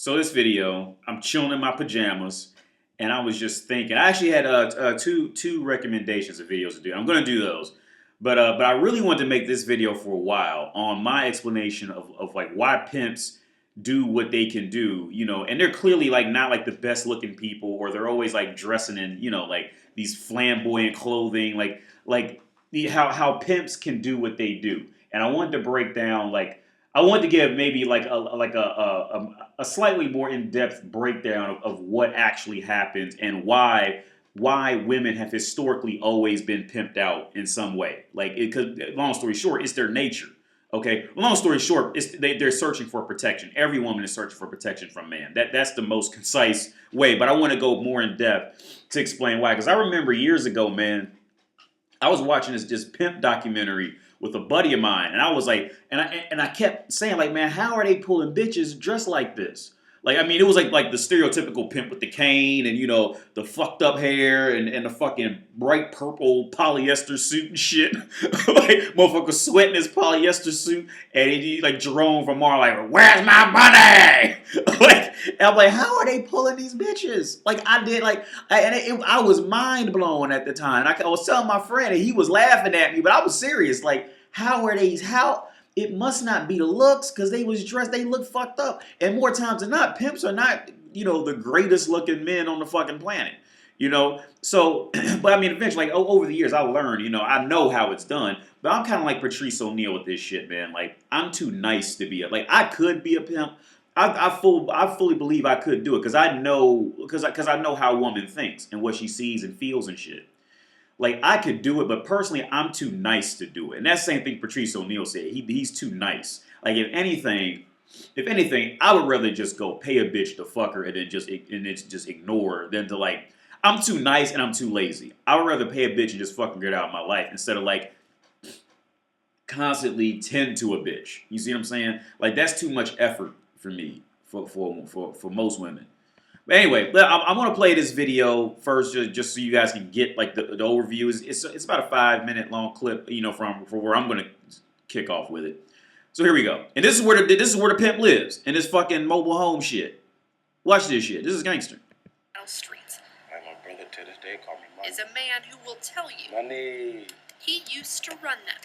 So this video, I'm chilling in my pajamas, and I was just thinking. I actually had two recommendations of videos to do. I'm gonna do those, but I really wanted to make this video for a while on my explanation of like why pimps do what they can do, and they're clearly like not like the best looking people, or they're always like dressing in like these flamboyant clothing, how pimps can do what they do, and I wanted to break down like I wanted to give maybe like a slightly more in depth breakdown of what actually happens and why women have historically always been pimped out in some way. Like, because long story short, it's their nature. Okay, long story short, they're searching for protection. Every woman is searching for protection from man. That's the most concise way. But I want to go more in depth to explain why. Because I remember years ago, man, I was watching this pimp documentary with a buddy of mine, and I was like, and I kept saying like, man, how are they pulling bitches dressed like this? Like, I mean, it was like the stereotypical pimp with the cane and the fucked up hair and the fucking bright purple polyester suit and shit. Like, motherfucker sweating his polyester suit, and he like Jerome from Mar, like, where's my money? Like, and I'm like, how are they pulling these bitches? Like, I did like, I was mind blown at the time. I was telling my friend, and he was laughing at me, but I was serious. Like, how are they? How? It must not be the looks, because they was dressed, they look fucked up. And more times than not, pimps are not, the greatest looking men on the fucking planet. So, but I mean, eventually, like, over the years, I learned, I know how it's done. But I'm kind of like Patrice O'Neal with this shit, man. Like, I'm too nice to be like, I could be a pimp. I fully believe I could do it, because I know, I know how a woman thinks and what she sees and feels and shit. Like, I could do it, but personally, I'm too nice to do it. And that's the same thing Patrice O'Neal said. He's too nice. Like, if anything, I would rather just go pay a bitch to fuck her and then just ignore her than to like, I'm too nice and I'm too lazy. I would rather pay a bitch and just fucking get out of my life instead of like constantly tend to a bitch. You see what I'm saying? Like, that's too much effort for me, for most women. But anyway, I'm going to play this video first, just so you guys can get like the overview. It's about a 5-minute long clip, for where I'm going to kick off with it. So here we go. And this is where the pimp lives, in this fucking mobile home shit. Watch this shit. This is gangster. Streets. My brother to this day call me money. Is a man who will tell you Money. he used to run them.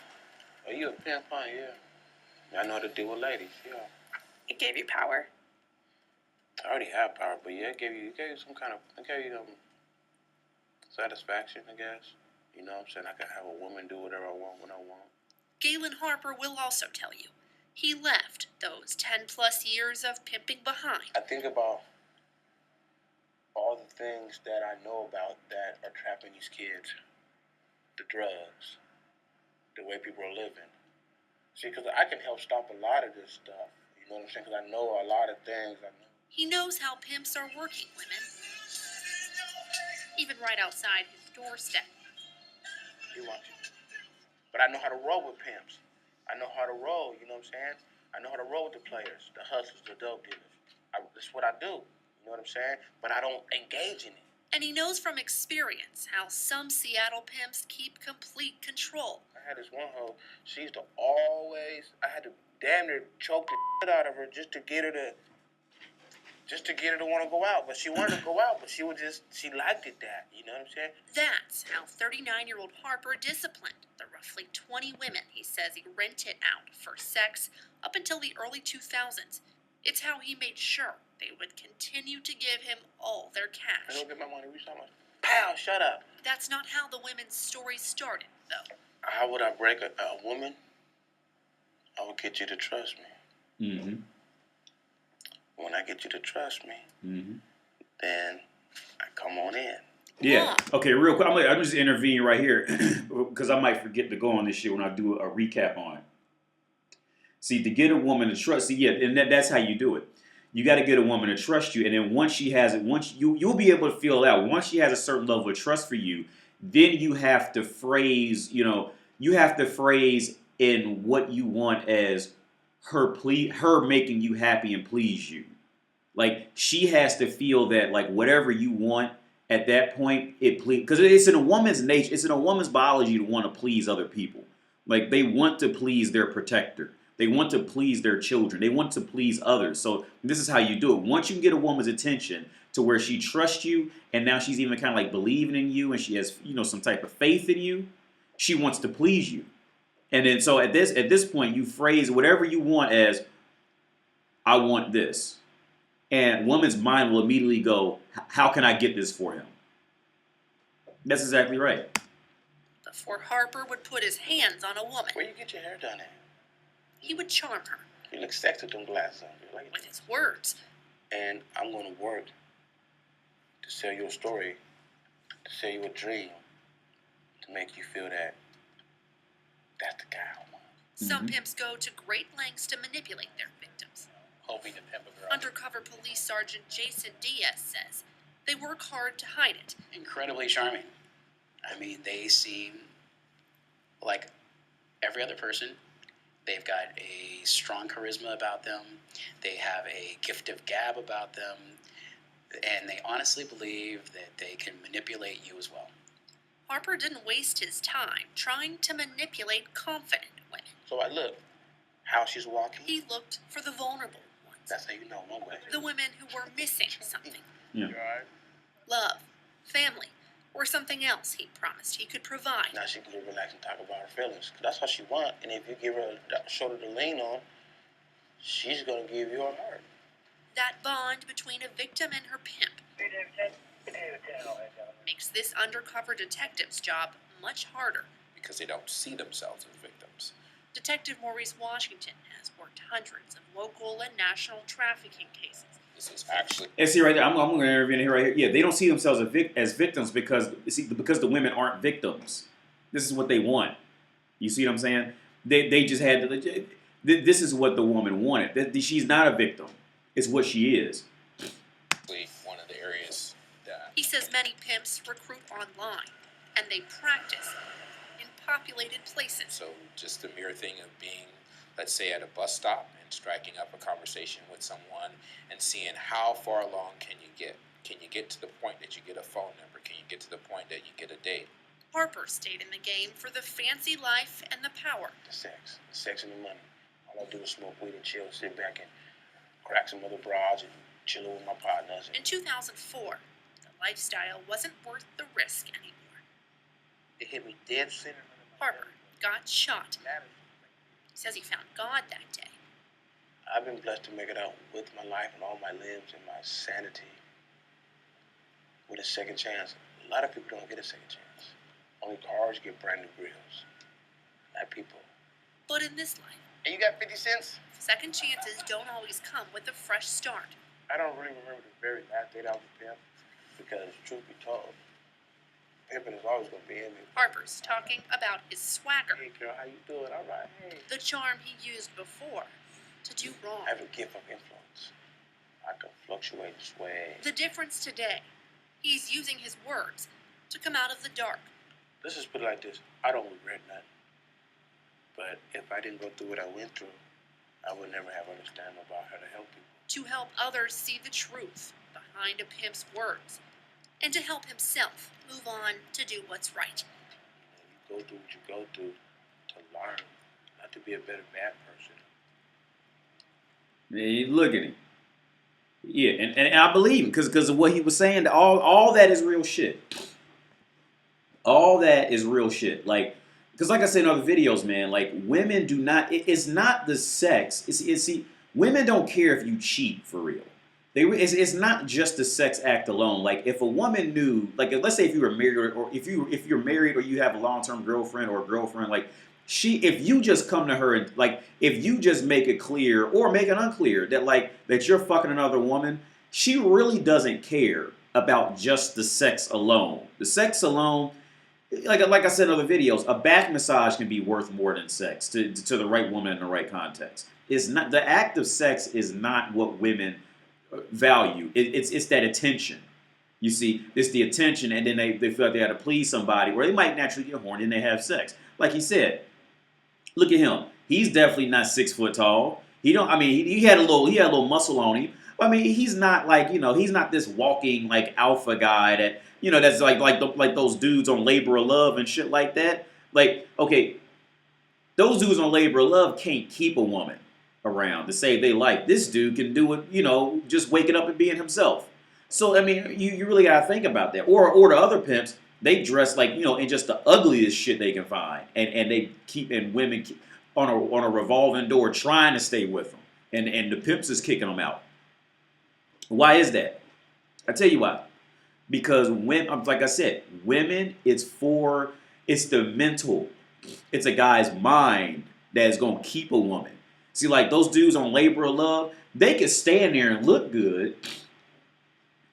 Are you a pimp, huh? Yeah. I know how to deal with ladies. Yeah. It gave you power. I already have power, but yeah, it gave you some kind of, satisfaction, I guess. You know what I'm saying? I can have a woman do whatever I want when I want. Galen Harper will also tell you he left those 10-plus years of pimping behind. I think about all the things that I know about that are trapping these kids. The drugs, the way people are living. See, because I can help stop a lot of this stuff. You know what I'm saying? Because I know a lot of things. He knows how pimps are working women, even right outside his doorstep. You want you. But I know how to roll with pimps. I know how to roll, you know what I'm saying? I know how to roll with the players, the hustlers, the dope dealers. That's what I do, you know what I'm saying? But I don't engage in it. And he knows from experience how some Seattle pimps keep complete control. I had this one hoe, she used to I had to damn near choke the shit out of her just to get her to want to go out. But she wanted to go out, but she liked it that, you know what I'm saying? That's how 39-year-old Harper disciplined the roughly 20 women he says he rented out for sex up until the early 2000s. It's how he made sure they would continue to give him all their cash. I don't get my money. We so much. Pow, shut up. That's not how the women's story started, though. How would I break a woman? I would get you to trust me. Mm-hmm. When I get you to trust me, then I come on in. Yeah. Okay, real quick. I'm just intervene right here because I might forget to go on this shit when I do a recap on it. See, to get a woman to trust, and that's how you do it. You got to get a woman to trust you, and then once she has it, you'll be able to feel out. Once she has a certain level of trust for you, then you have to phrase, in what you want as her making you happy and please you. Like, she has to feel that, like, whatever you want at that point, because it's in a woman's nature, it's in a woman's biology to want to please other people. Like, they want to please their protector. They want to please their children. They want to please others. So this is how you do it. Once you get a woman's attention to where she trusts you, and now she's even kind of like believing in you, and she has, you know, some type of faith in you, she wants to please you. And then so at this point, you phrase whatever you want as, I want this. And woman's mind will immediately go, how can I get this for him? That's exactly right. Before Harper would put his hands on a woman, Where you get your hair done at? he would charm her You look sexy with them glasses on. You like with it. his words. And I'm going to work to sell you a story, to sell you a dream, to make you feel that that's the guy I want. Some pimps go to great lengths to manipulate their victims. Hoping to pimp a girl. Undercover Police Sergeant Jason Diaz says they work hard to hide it. Incredibly charming. I mean, they seem like every other person. They've got a strong charisma about them. They have a gift of gab about them. And they honestly believe that they can manipulate you as well. Harper didn't waste his time trying to manipulate confident women. So I look, how she's walking, He looked for the vulnerable ones, that's how you know one way. the women who were missing something. Yeah. You alright? Love, family, or something else he promised he could provide. Now she can get relaxed and talk about her feelings. 'Cause that's what she want. And if you give her a shoulder to lean on, she's going to give you her heart. That bond between a victim and her pimp makes this undercover detective's job much harder. because they don't see themselves as victims. Detective Maurice Washington has worked hundreds of local and national trafficking cases. This is actually And see right there, I'm going to intervene here right here. Yeah, they don't see themselves as victims because the women aren't victims. This is what they want. You see what I'm saying? They just had to, this is what the woman wanted. She's not a victim. It's what she is. one of the areas that He says many pimps recruit online and they practice in populated places. so just the mere thing of being, let's say, at a bus stop and striking up a conversation with someone and seeing how far along can you get. Can you get to the point that you get a phone number? Can you get to the point that you get a date? Harper stayed in the game for the fancy life and the power. The sex and the money. All I do is smoke weed and chill, sit back and crack some other bras and chill with my partners. In 2004, the lifestyle wasn't worth the risk anymore. It hit me dead center. Harper got shot. He says he found God that day. I've been blessed to make it out with my life and all my limbs and my sanity with a second chance. A lot of people don't get a second chance. Only cars get brand new grills. Not people. But in this life, And you got 50 cents? second chances don't always come with a fresh start. I don't really remember the very last date I was a pimp because, truth be told, pimping is always going to be in me. Harper's talking about his swagger, Hey girl, how you doing? All right, hey. the charm he used before to do wrong. I have a gift of influence. I can fluctuate and sway. The difference today, he's using his words to come out of the dark. Let's just put it like this. I don't regret nothing. But if I didn't go through what I went through, I would never have understanding about how to help people. To help others see the truth behind a pimp's words, and to help himself move on to do what's right. You go through what you go through to learn, not to be a better bad person. Hey, look at him. Yeah, and I believe him because of what he was saying. All that is real shit. All that is real shit. Like, because like I said in other videos, man, like women do not. It's not the sex. See, women don't care if you cheat for real. It's not just the sex act alone. Like if a woman knew, like let's say if you were married or if you're married or you have a long-term girlfriend or a girlfriend, like if you just come to her and like if you just make it clear or make it unclear that you're fucking another woman, she really doesn't care about just the sex alone. The sex alone, like I said in other videos, a back massage can be worth more than sex to the right woman in the right context. It's not the act of sex is not what women value. It's that attention. You see, it's the attention, and then they feel like they got to please somebody, or they might naturally get horny and they have sex. Like he said, look at him. He's definitely not 6 foot tall. He don't. I mean, he had a little muscle on him. I mean, he's not like he's not this walking like alpha guy that that's like those dudes on Labor of Love and shit like that. Like, okay, Those dudes on labor of love can't keep a woman around to say they like this dude can do it, just waking up and being himself. So I mean, you really gotta think about that. Or the other pimps, they dress like in just the ugliest shit they can find, and they keep and women keep on a revolving door trying to stay with them, and the pimps is kicking them out. Why is that? I tell you why. Because when, like I said, women, it's the mental. It's a guy's mind that is gonna keep a woman. See, like those dudes on labor of love, they can stand there and look good.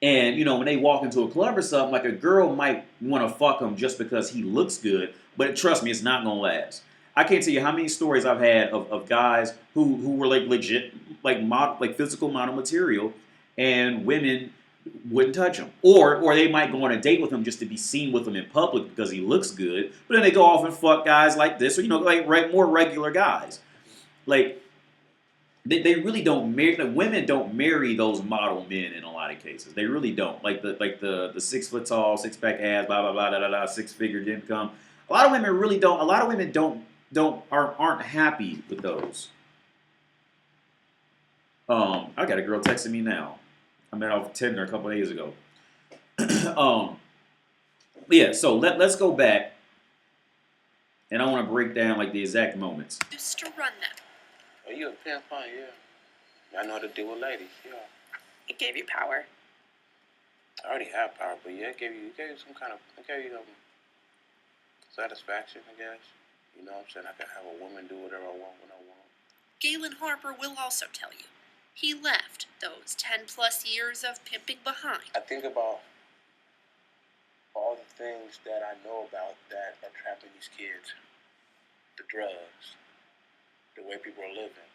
And when they walk into a club or something, like a girl might want to fuck him just because he looks good. But trust me, it's not gonna last. I can't tell you how many stories I've had of guys who were like legit, like physical model material, and women wouldn't touch him, or they might go on a date with him just to be seen with him in public because he looks good. But then they go off and fuck guys like this, or like more regular guys. Like they really don't marry. Like, women don't marry those model men in a lot of cases. They really don't. Like the 6 foot tall, 6-pack ass, blah blah blah, da da da, 6-figure income. A lot of women really don't. A lot of women aren't happy with those. I got a girl texting me now. I met off Tinder a couple of days ago. Yeah, so let's go back, and I want to break down like the exact moments. Used to run them. Are you a pimp, huh? Yeah. I know how to deal with ladies, yeah. It gave you power. I already have power, but yeah, it gave you satisfaction, I guess. You know what I'm saying? I can have a woman do whatever I want when I want. Galen Harper will also tell you he left those 10-plus years of pimping behind. I think about all the things that I know about that are trapping these kids. The drugs, the way people are living.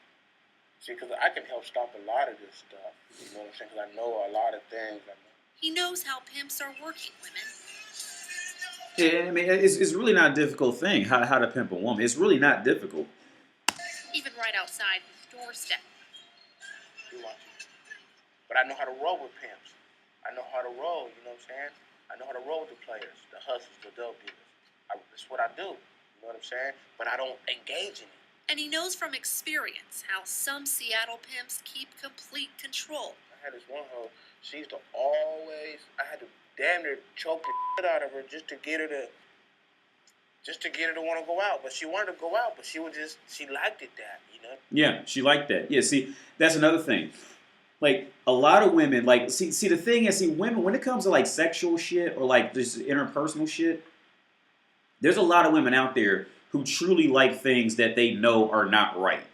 See, because I can help stop a lot of this stuff. You know what I'm saying? Because I know a lot of things. He knows how pimps are working women. Yeah, I mean, it's really not a difficult thing how to pimp a woman. It's really not difficult. Even right outside his doorstep. But I know how to roll with pimps. I know how to roll, you know what I'm saying? I know how to roll with the players, the hustlers, the dope dealers. That's what I do, you know what I'm saying? But I don't engage in it. And he knows from experience how some Seattle pimps keep complete control. I had this one hoe, she used to I had to damn near choke the shit out of her just to get her to want to go out. But she wanted to go out, but she liked it that, you know? Yeah, she liked that. Yeah, see, that's another thing. Like, a lot of women, like, see, the thing is, women, when it comes to, like, sexual shit or, like, this interpersonal shit, there's a lot of women out there who truly like things that they know are not right.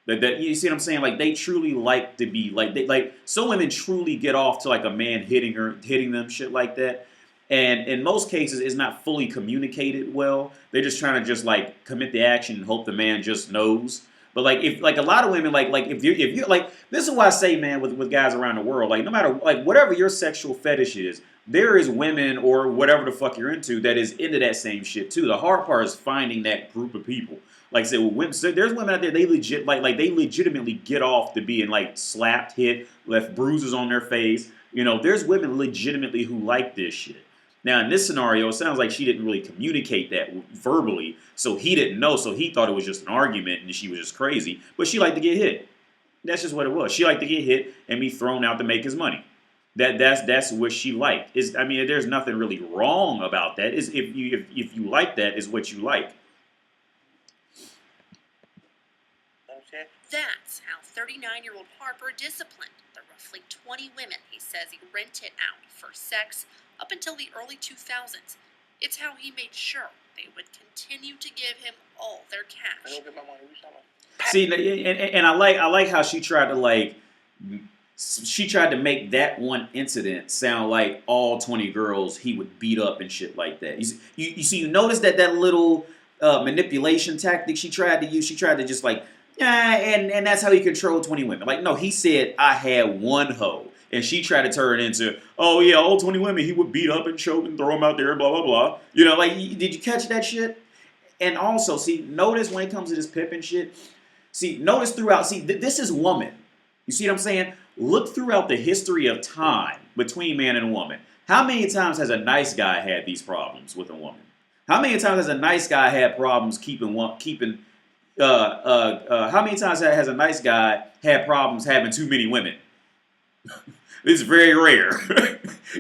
That you see what I'm saying? Like, they truly like to be, like, some women truly get off to, like, a man hitting them, shit like that. And in most cases, it's not fully communicated well. They're just trying to like, commit the action and hope the man just knows. But like if like a lot of women like if you're like, this is why I say, man, with guys around the world, like no matter like whatever your sexual fetish is, there is women or whatever the fuck you're into that is into that same shit too. The hard part is finding that group of people. Like I said, with women, so there's women out there, they legitimately get off to being like slapped, hit, left bruises on their face. There's women legitimately who like this shit. Now, in this scenario, it sounds like she didn't really communicate that verbally, so he didn't know, so he thought it was just an argument and she was just crazy. But she liked to get hit. That's just what it was. She liked to get hit and be thrown out to make his money. That's what she liked. There's nothing really wrong about that. If you like that, is what you like. That's how 39-year-old Harper disciplined the roughly 20 women he says he rented out for sex up until the early 2000s. It's how he made sure they would continue to give him all their cash. See, and I like how she tried to make that one incident sound like all 20 girls he would beat up and shit like that. You notice that little manipulation tactic she tried to use. She tried to just like, and that's how he controlled 20 women. Like, no, he said I had one hoe. And she tried to turn it into, oh yeah, all 20 women he would beat up and choke and throw them out there and blah, blah, blah. Did you catch that shit? And also, see, notice when it comes to this pimping shit, notice throughout, this is woman. You see what I'm saying? Look throughout the history of time between man and woman. How many times has a nice guy had these problems with a woman? How many times has a nice guy had problems keeping how many times has a nice guy had problems having too many women? It's very rare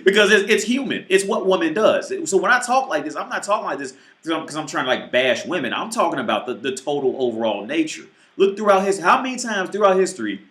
because it's human. It's what woman does. So when I talk like this, I'm not talking like this because I'm trying to like bash women. I'm talking about the total overall nature. Look throughout how many times throughout history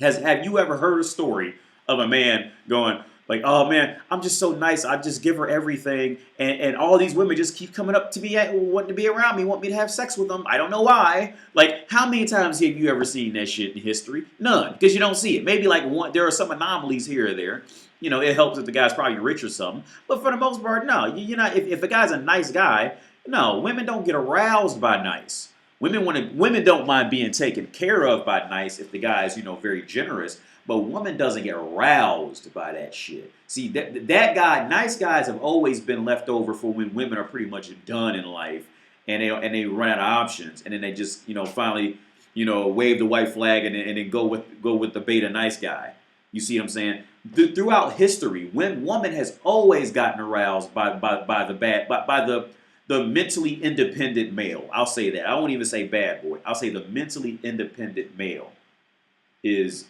have you ever heard a story of a man going like, oh man, I'm just so nice. I just give her everything, and all these women just keep coming up to me, wanting to be around me, want me to have sex with them. I don't know why. Like, how many times have you ever seen that shit in history? None, because you don't see it. Maybe like one. There are some anomalies here or there. You know, it helps if the guy's probably rich or something. But for the most part, no. You're not. If a guy's a nice guy, no, women don't get aroused by nice. Women don't mind being taken care of by nice if the guy is, very generous. But woman doesn't get aroused by that shit. See, that guy, nice guys have always been left over for when women are pretty much done in life, and they run out of options, and then they just finally wave the white flag and then go with the beta nice guy. You see what I'm saying? Throughout history, woman has always gotten aroused by the mentally independent male. I'll say that. I won't even say bad boy. I'll say the mentally independent male is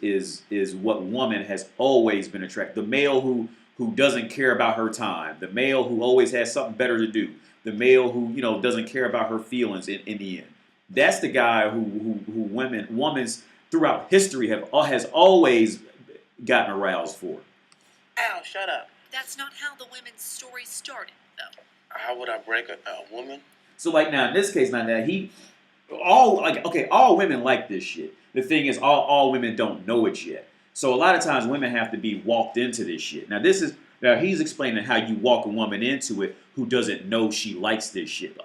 what woman has always been attracted. The male who doesn't care about her time. The male who always has something better to do. The male who doesn't care about her feelings in the end. That's the guy who women's throughout history has always gotten aroused for. Ow, shut up. That's not how the women's story started, though. How would I break a woman? So like now in this case, now that all women like this shit. The thing is, all women don't know it yet. So a lot of times women have to be walked into this shit. Now he's explaining how you walk a woman into it who doesn't know she likes this shit.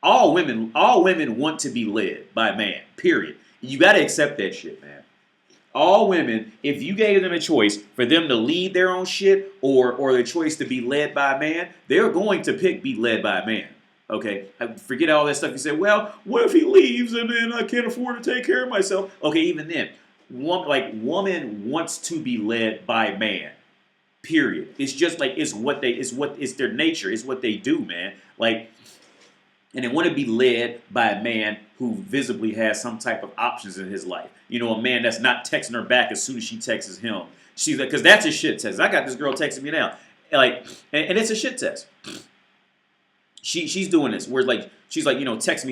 All women want to be led by a man. Period. You got to accept that shit, man. All women, if you gave them a choice for them to lead their own shit or the choice to be led by a man, they're going to pick be led by a man. Okay, forget all that stuff. You say, well, what if he leaves and then I can't afford to take care of myself? Okay, even then, woman wants to be led by man. Period. It's just like it's their nature. It's what they do, man. Like, and they want to be led by a man who visibly has some type of options in his life. A man that's not texting her back as soon as she texts him. She's like, because that's a shit test. I got this girl texting me now, like, and it's a shit test. She's doing this where she's like, text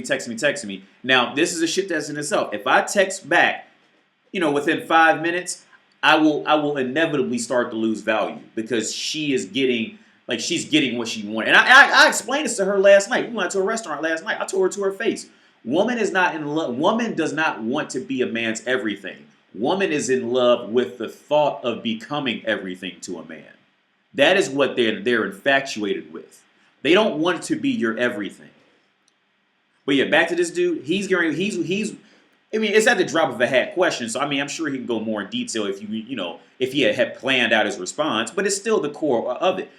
me. Now this is a shit test in itself. If I text back, within 5 minutes, I will inevitably start to lose value because she's getting what she wanted. And I explained this to her last night. We went to a restaurant last night. I told her to her face. Woman is not in love. Woman does not want to be a man's everything. Woman is in love with the thought of becoming everything to a man. That is what they're infatuated with. They don't want to be your everything. But yeah, back to this dude. He's I mean, it's at the drop of a hat question. So I mean, I'm sure he can go more in detail if if he had planned out his response. But it's still the core of it.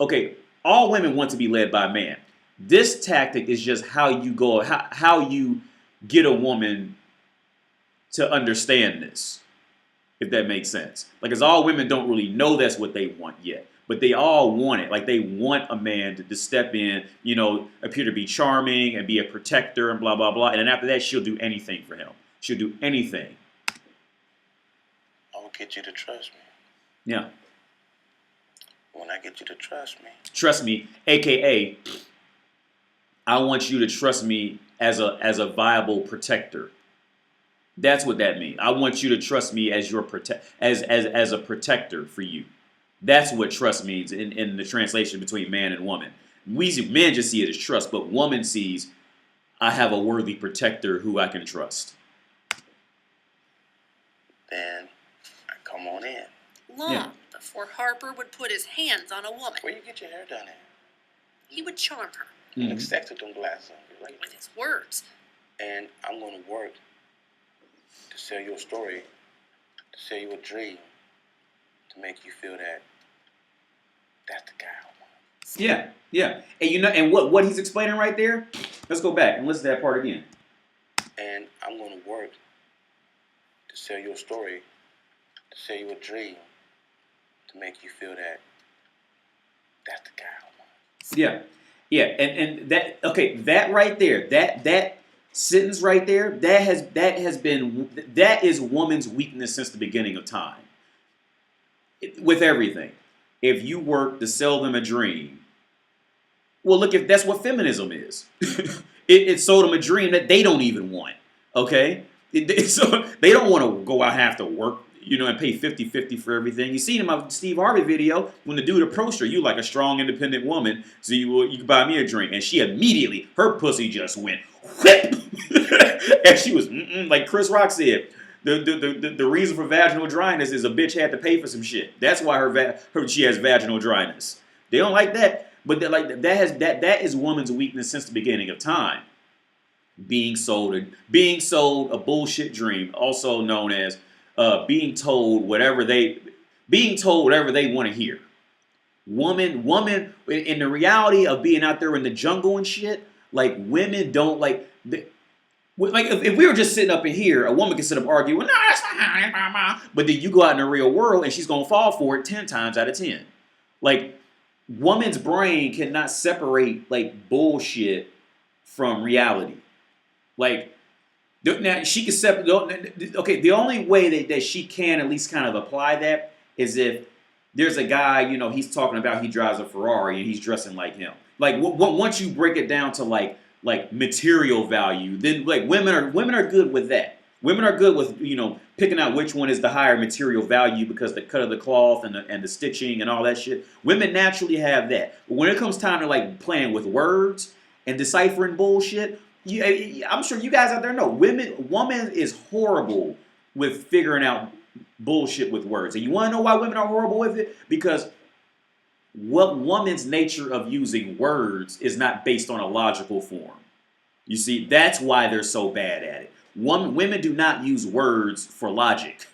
Okay, all women want to be led by a man. This tactic is just how you get a woman to understand this, if that makes sense. Like, as all women don't really know that's what they want yet. But they all want it. Like, they want a man to step in, appear to be charming and be a protector and blah, blah, blah. And then after that, she'll do anything for him. She'll do anything. I'll get you to trust me. Yeah. When I get you to trust me. Trust me, a.k.a. I want you to trust me as a viable protector. That's what that means. I want you to trust me as your as a protector for you. That's what trust means in the translation between man and woman. Men just see it as trust, but woman sees, I have a worthy protector who I can trust. Then I come on in. Long before Harper would put his hands on a woman. Where you get your hair done at? He would charm her. You look sexy with them glasses on. You're right. With his words. And I'm going to work to sell you a story, to sell you a dream, to make you feel that that's the guy I want. Yeah. And what he's explaining right there, let's go back and listen to that part again. And I'm going to work to sell you a story, to sell you a dream, to make you feel that that's the guy I want. Yeah. And that right there, sentence right there, that is woman's weakness since the beginning of time. With everything. If you work to sell them a dream, well, look, if that's what feminism is. It sold them a dream that they don't even want. Okay? So they don't want to go out and have to work, and pay 50-50 for everything. You seen in my Steve Harvey video, when the dude approached her, you like a strong, independent woman, so you can buy me a drink. And she immediately, her pussy just went whip. And she was, like Chris Rock said, the reason for vaginal dryness is a bitch had to pay for some shit. That's why she has vaginal dryness. They don't like that. But that is woman's weakness since the beginning of time. Being sold a bullshit dream, also known as being told whatever they want to hear. Woman, in the reality of being out there in the jungle and shit, like women don't like. Like if we were just sitting up in here, a woman could sit up arguing, no, that's not. But then you go out in the real world and she's gonna fall for it 10 times out of 10. Like, woman's brain cannot separate like bullshit from reality. Like, now she can separate. Okay, the only way that she can at least kind of apply that is if there's a guy, he's talking about he drives a Ferrari and he's dressing like him. Like, once you break it down to like material value, then like women are good with that. Women are good with picking out which one is the higher material value because the cut of the cloth and the stitching and all that shit. Women naturally have that. But when it comes time to like playing with words and deciphering bullshit, I'm sure you guys out there know woman is horrible with figuring out bullshit with words. And you want to know why women are horrible with it? Because what woman's nature of using words is not based on a logical form. You see, that's why they're so bad at it. Women do not use words for logic.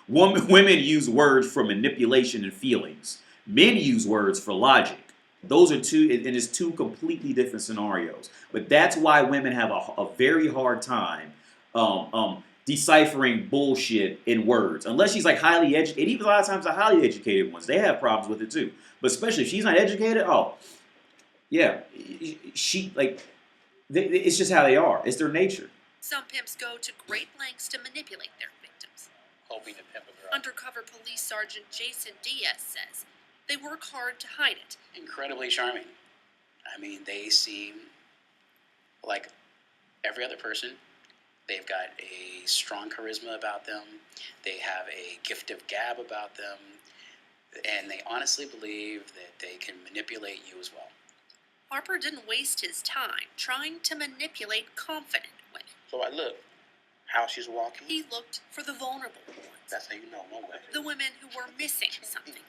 Women use words for manipulation and feelings. Men use words for logic. Those are two completely different scenarios. But that's why women have a very hard time deciphering bullshit in words. Unless she's like highly educated. Even a lot of times the highly educated ones, they have problems with it too. But especially if she's not educated, yeah, it's just how they are. It's their nature. Some pimps go to great lengths to manipulate their victims. Hoping to pimp a girl. Undercover Police Sergeant Jason Diaz says they work hard to hide it. Incredibly charming. I mean, they seem like every other person. They've got a strong charisma about them. They have a gift of gab about them. And they honestly believe that they can manipulate you as well. Harper didn't waste his time trying to manipulate confident women. So I look, how she's walking. He looked for the vulnerable ones. That's how you know, no way. The women who were missing something.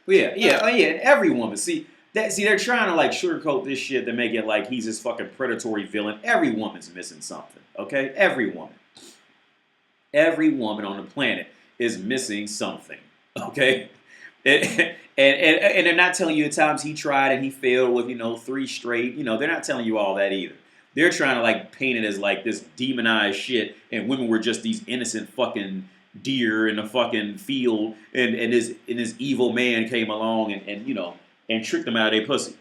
Yeah. And every woman. See, they're trying to like sugarcoat this shit to make it like he's this fucking predatory villain. Every woman's missing something. Okay, every woman on the planet is missing something. Okay, and they're not telling you the times he tried and he failed with 3 straight. They're not telling you all that either. They're trying to like paint it as like this demonized shit, and women were just these innocent fucking deer in the fucking field, and this evil man came along and tricked them out of their pussy.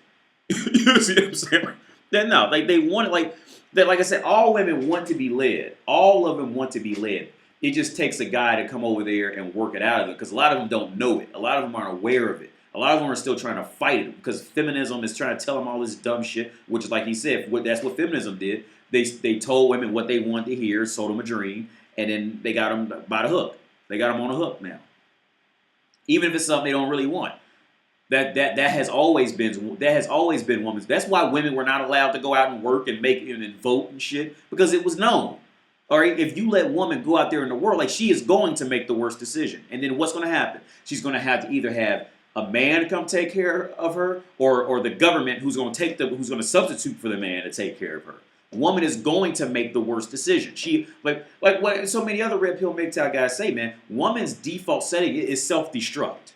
You see what I'm saying? No, like they want like I said, all women want to be led. All of them want to be led. It just takes a guy to come over there and work it out of it, because a lot of them don't know it. A lot of them aren't aware of it. A lot of them are still trying to fight it because feminism is trying to tell them all this dumb shit, which is like he said, that's what feminism did. They told women what they wanted to hear, sold them a dream, and then they got them by the hook. They got them on the hook now. Even if it's something they don't really want. That has always been women's. That's why women were not allowed to go out and work and make and vote and shit, because it was known. All right, if you let woman go out there in the world, like, she is going to make the worst decision. And then what's going to happen? She's going to have to either have a man come take care of her, or the government who's going to substitute for the man to take care of her. A woman is going to make the worst decision. She like what so many other RedPill MGTOW guys say, man. Woman's default setting is self-destruct.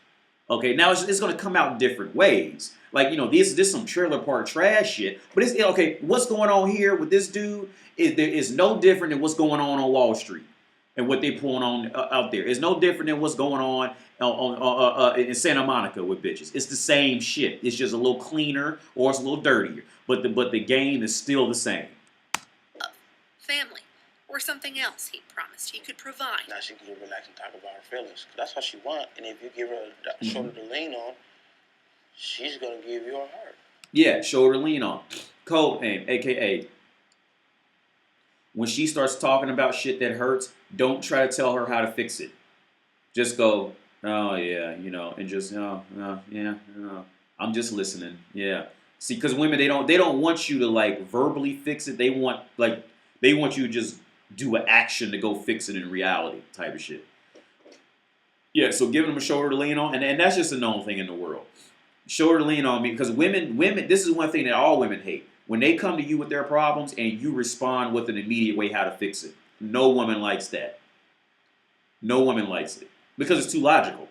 Okay, now it's going to come out in different ways. Like, this some trailer park trash shit. But it's okay. What's going on here with this dude is no different than what's going on Wall Street and what they pulling on out there. It's no different than what's going on in Santa Monica with bitches. It's the same shit. It's just a little cleaner or it's a little dirtier. But the game is still the same. A family, or something else he promised he could provide. Now she can relax and talk about her feelings. 'Cause that's what she wants. And if you give her a shoulder to lean on, she's going to give you her heart. Yeah, shoulder to lean on. Code name, aka when she starts talking about shit that hurts, don't try to tell her how to fix it. Just go, oh yeah, and just yeah, I'm just listening. Yeah. See, because women they don't want you to like verbally fix it. They want you to just do an action to go fix it in reality type of shit. Yeah, so giving them a shoulder to lean on, and that's just a known thing in the world. Shoulder to lean on me, because women, this is one thing that all women hate. When they come to you with their problems and you respond with an immediate way how to fix it. No woman likes that. No woman likes it. Because it's too logical.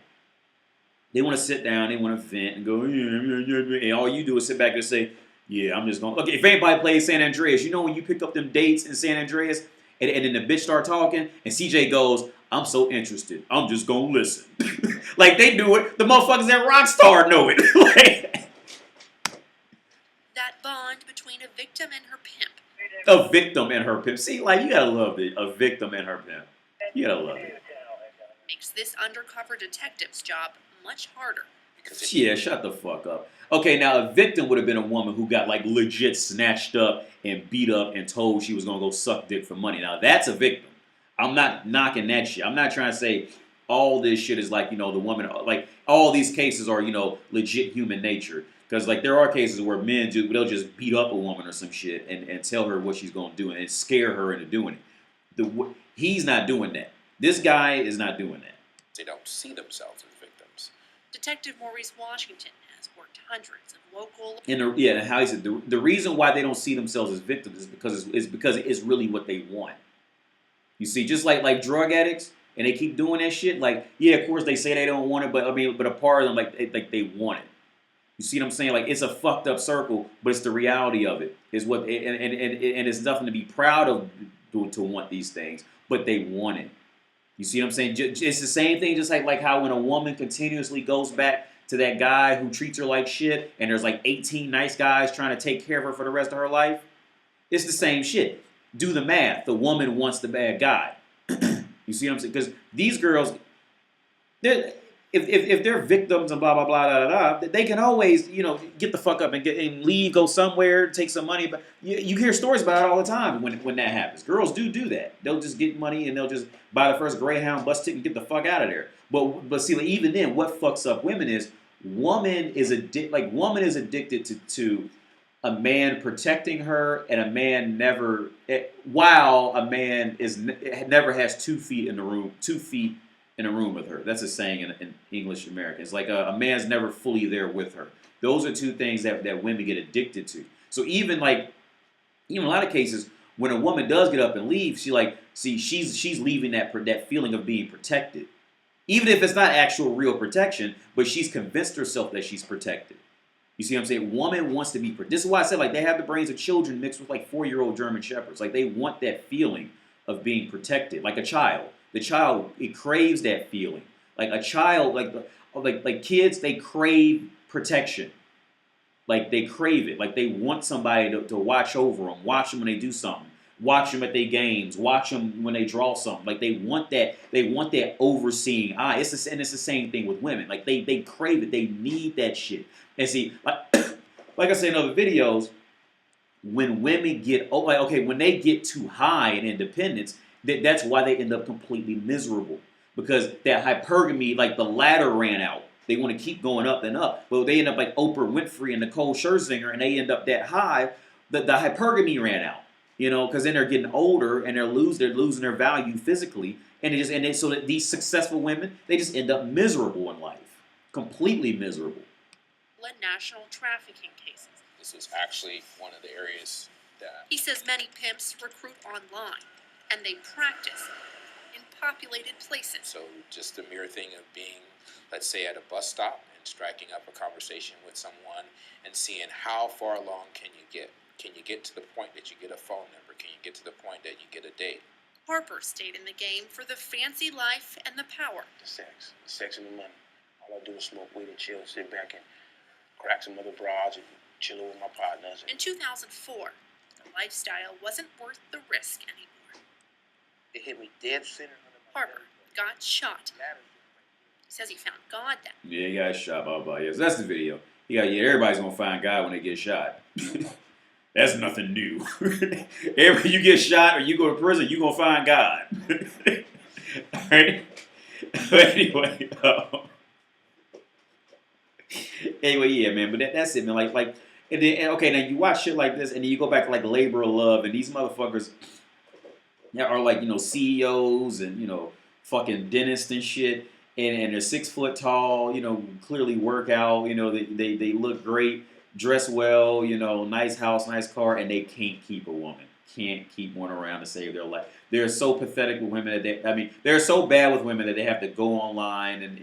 They want to sit down, they want to vent and go, and all you do is sit back and say, yeah, I'm just going to... Look, if anybody plays San Andreas, you know when you pick up them dates in San Andreas, and then the bitch start talking, and CJ goes, I'm so interested. I'm just going to listen. Like, they do it. The motherfuckers at Rockstar know it. Like, That bond between a victim and her pimp. a victim and her pimp. See, like, you gotta love it. A victim and her pimp. You gotta love it. Makes this undercover detective's job much harder. Yeah, shut the fuck up. Okay, now a victim would have been a woman who got like legit snatched up and beat up and told she was gonna go suck dick for money. Now that's a victim. I'm not knocking that shit. I'm not trying to say all this shit is like, the woman, like all these cases are, legit human nature. Because like there are cases where men they'll just beat up a woman or some shit and tell her what she's gonna do and scare her into doing it. He's not doing that. This guy is not doing that. They don't see themselves as victims. Detective Maurice Washington has worked hundreds of local... And how he said the reason why they don't see themselves as victims is because it's really what they want. You see, just like drug addicts, and they keep doing that shit. Like, yeah, of course they say they don't want it, but but a part of them like they want it. You see what I'm saying? Like, it's a fucked up circle, but it's the reality of it. Is what and it's nothing to be proud of to want these things, but they want it. You see what I'm saying? It's the same thing, just like how when a woman continuously goes back to that guy who treats her like shit, and there's like 18 nice guys trying to take care of her for the rest of her life. It's the same shit. Do the math. The woman wants the bad guy. You see what I'm saying? Because these girls, if they're victims and blah blah blah da da da, they can always get the fuck up and leave, go somewhere, take some money. But you hear stories about it all the time when that happens. Girls do that. They'll just get money and they'll just buy the first Greyhound bus ticket and get the fuck out of there. But see, like, even then, what fucks up women is woman is addicted to a man protecting her, and a man never has 2 feet in the room, 2 feet in a room with her. That's a saying in English American. It's like a man's never fully there with her. Those are two things that women get addicted to. So even a lot of cases when a woman does get up and leave, she's leaving that feeling of being protected. Even if it's not actual real protection, but she's convinced herself that she's protected. You see what I'm saying? Woman wants to be protected. This is why I said they have the brains of children mixed with 4-year-old German shepherds. Like, they want that feeling of being protected, like a child. The child, it craves that feeling. Like a child, like kids, they crave protection. Like, they crave it. Like, they want somebody to watch over them, watch them when they do something, watch them at their games, watch them when they draw something. Like, they want that overseeing eye. It's the same thing with women. Like, they crave it. They need that shit. And see, like I said in other videos, when women when they get too high in independence, that's why they end up completely miserable. Because that hypergamy, like the ladder ran out. They want to keep going up and up. But they end up like Oprah Winfrey and Nicole Scherzinger, and they end up that high. The hypergamy ran out. Because then they're getting older and they're losing their value physically. So that these successful women, they just end up miserable in life. Completely miserable. National trafficking cases. This is actually one of the areas that... He says many pimps recruit online, and they practice in populated places. So just the mere thing of being, let's say, at a bus stop and striking up a conversation with someone and seeing how far along can you get. Can you get to the point that you get a phone number? Can you get to the point that you get a date? Harper stayed in the game for the fancy life and the power. The sex and the money. All I do is smoke weed and chill, sit back and crack some other broads and chill with my partners. In 2004, the lifestyle wasn't worth the risk anymore. It hit me dead center. Harper got shot. He says he found God that Yeah, he got shot by yes. That's the video. Everybody's gonna find God when they get shot. That's nothing new. Every you get shot or you go to prison, you gonna find God. All right. But anyway, yeah, man. But that's it, man. And then okay, now you watch shit like this, and then you go back to like Labor of Love, and these motherfuckers are like CEOs and fucking dentists and shit, and they're 6 foot tall, clearly work out, they look great, dress well, nice house, nice car, and they can't keep a woman. Can't keep one around to save their life. They're so pathetic with women that they're so bad with women that they have to go online and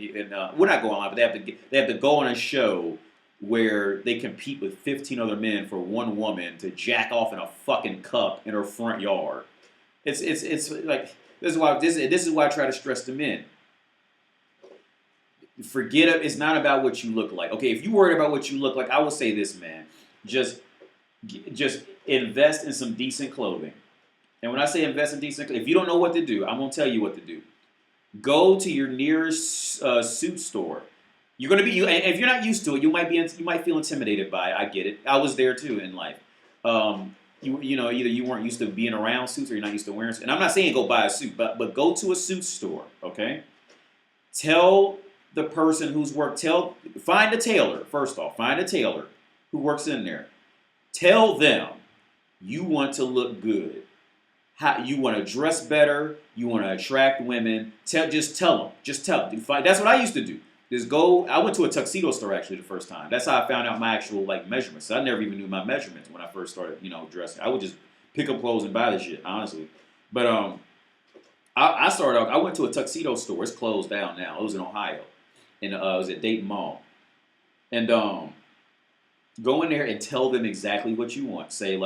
well, not go online, but they have to go on a show where they compete with 15 other men for one woman to jack off in a fucking cup in her front yard. It's like this is why I try to stress to men. Forget it. It's not about what you look like. Okay, if you worried about what you look like, I will say this, man. Just invest in some decent clothing. And when I say invest in decent clothing, if you don't know what to do, I'm gonna tell you what to do. Go to your nearest suit store. You're gonna be and if you're not used to it, you might feel intimidated by it. I get it. I was there too in life. Either you weren't used to being around suits or you're not used to wearing suits. And I'm not saying go buy a suit, but go to a suit store, okay? Tell the person find a tailor, first off. Find a tailor who works in there. Tell them you want to look good. You want to dress better. You want to attract women. Just tell them. That's what I used to do. I went to a tuxedo store actually the first time. That's how I found out my actual measurements. I never even knew my measurements when I first started, dressing. I would just pick up clothes and buy the shit, honestly. But I started out. I went to a tuxedo store. It's closed down now. It was in Ohio, and it was at Dayton Mall. And go in there and tell them exactly what you want. Say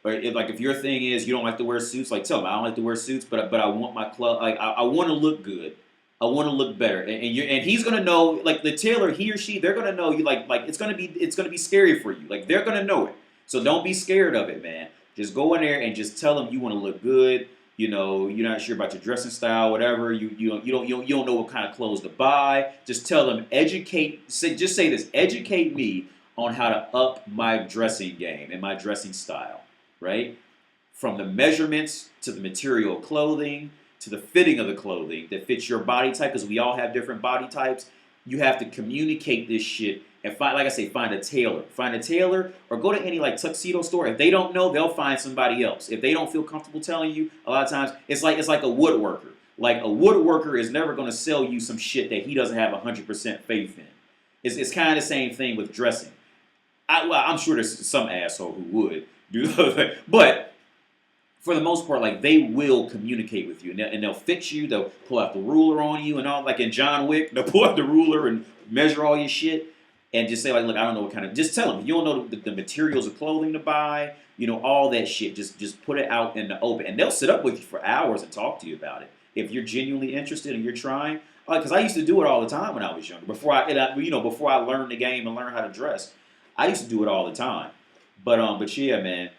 if your thing is you don't like to wear suits, tell them I don't like to wear suits, but I want my club. I want to look good. I want to look better, and he's gonna know. The tailor, he or she, they're gonna know you. It's gonna be scary for you. They're gonna know it. So don't be scared of it, man. Just go in there and just tell them you want to look good. You're not sure about your dressing style, whatever. You don't know what kind of clothes to buy. Just tell them just say this. Educate me on how to up my dressing game and my dressing style, right? From the measurements to the material of clothing to the fitting of the clothing that fits your body type, because we all have different body types. You have to communicate this shit and find a tailor. Find a tailor or go to any tuxedo store. If they don't know, they'll find somebody else. If they don't feel comfortable telling you, a lot of times it's like a woodworker. A woodworker is never going to sell you some shit that he doesn't have 100% faith in. It's kind of the same thing with dressing. I'm sure there's some asshole who would do that, but for the most part, they will communicate with you, and they'll fit you. They'll pull out the ruler on you and all. Like in John Wick, they'll pull out the ruler and measure all your shit, and just say look, I don't know what kind of. Just tell them you don't know the materials of clothing to buy. All that shit. Just put it out in the open, and they'll sit up with you for hours and talk to you about it if you're genuinely interested and you're trying. Because I used to do it all the time when I was younger. Before I learned the game and learned how to dress. I used to do it all the time, but yeah, man.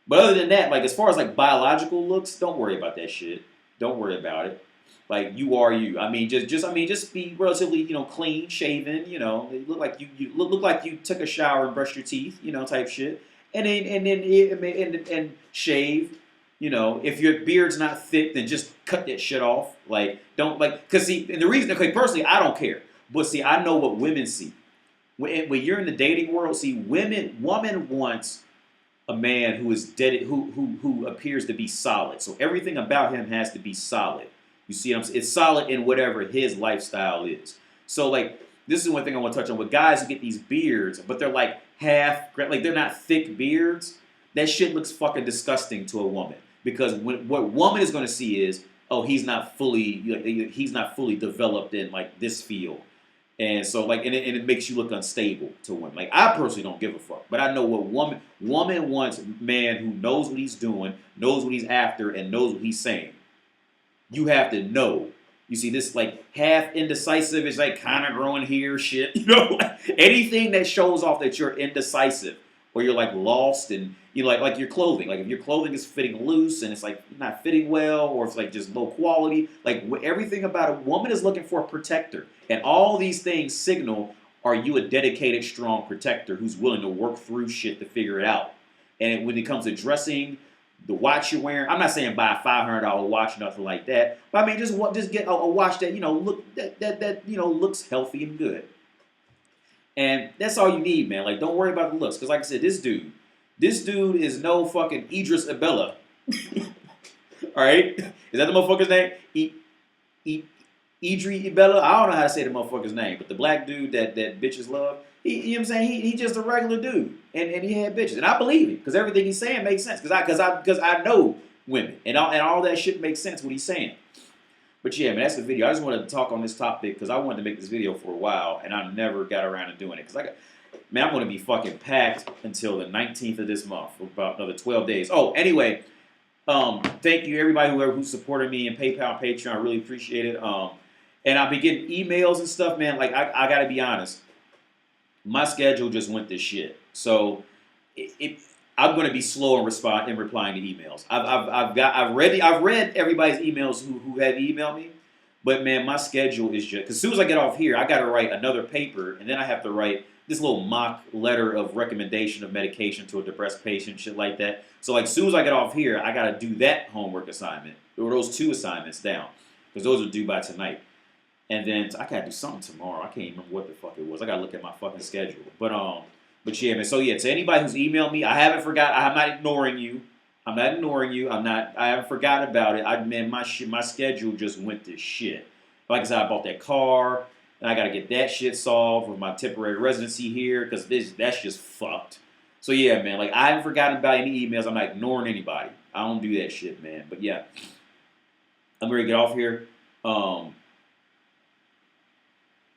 But other than that, as far as biological looks, don't worry about that shit. Don't worry about it. You are you. Just be relatively, clean shaven. Look like you look like you took a shower and brushed your teeth. Type shit. And then shave. If your beard's not thick, then just cut that shit off. Cause see, and the reason, personally, I don't care. But see, I know what women see. When you're in the dating world, see, woman wants a man who is who appears to be solid. So everything about him has to be solid. You see what I'm saying? It's solid in whatever his lifestyle is. So this is one thing I want to touch on with guys who get these beards, but they're half, they're not thick beards. That shit looks fucking disgusting to a woman, because what woman is going to see is, oh, he's not fully developed in this field. And so, and it makes you look unstable to women. I personally don't give a fuck. But I know what woman wants a man who knows what he's doing, knows what he's after, and knows what he's saying. You have to know. You see, this, half indecisive is, kind of growing here shit. Anything that shows off that you're indecisive or you're like lost and you like your clothing. Like if your clothing is fitting loose and it's like not fitting well, or it's like just low quality. Like everything about a woman is looking for a protector, and all these things signal: are you a dedicated, strong protector who's willing to work through shit to figure it out? And when it comes to dressing, the watch you're wearing, I'm not saying buy a $500 watch, nothing like that. But I mean, just get a watch that that looks healthy and good. And that's all you need, man. Like, don't worry about the looks, because like I said, this dude is no fucking Idris Abella. All right, is that the motherfucker's name? Idris Abella. I don't know how to say the motherfucker's name, but the black dude that bitches love. You know what I'm saying? He just a regular dude, and he had bitches, and I believe him because everything he's saying makes sense. Because I know women, and all that shit makes sense what he's saying. But yeah, man, that's the video. I just wanted to talk on this topic because I wanted to make this video for a while, and I never got around to doing it. Because I'm going to be fucking packed until the 19th of this month, for about another 12 days. Oh, anyway, thank you everybody who supported me in PayPal and Patreon. I really appreciate it. And I've been getting emails and stuff, man. Like I got to be honest, my schedule just went to shit. So I'm going to be slow in replying to emails. I've read everybody's emails who have emailed me, but man, my schedule is just because as soon as I get off here, I got to write another paper, and then I have to write this little mock letter of recommendation of medication to a depressed patient, shit like that. So like as soon as I get off here, I got to do that homework assignment or those 2 assignments down because those are due by tonight. And then I gotta do something tomorrow. I can't even remember what the fuck it was. I gotta look at my fucking schedule. But yeah, man. So yeah, to anybody who's emailed me, I haven't forgot. I'm not ignoring you. I haven't forgotten about it. My schedule just went to shit. Like I said, I bought that car, and I gotta get that shit solved with my temporary residency here because that's just fucked. So yeah, man. Like I haven't forgotten about any emails. I'm not ignoring anybody. I don't do that shit, man. But yeah, I'm ready to get off here.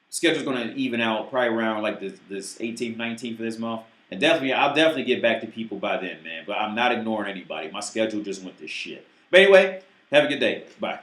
Schedule's going to even out probably around like this 18th, 19th of this month. And I'll definitely get back to people by then, man. But I'm not ignoring anybody. My schedule just went to shit. But anyway, have a good day. Bye.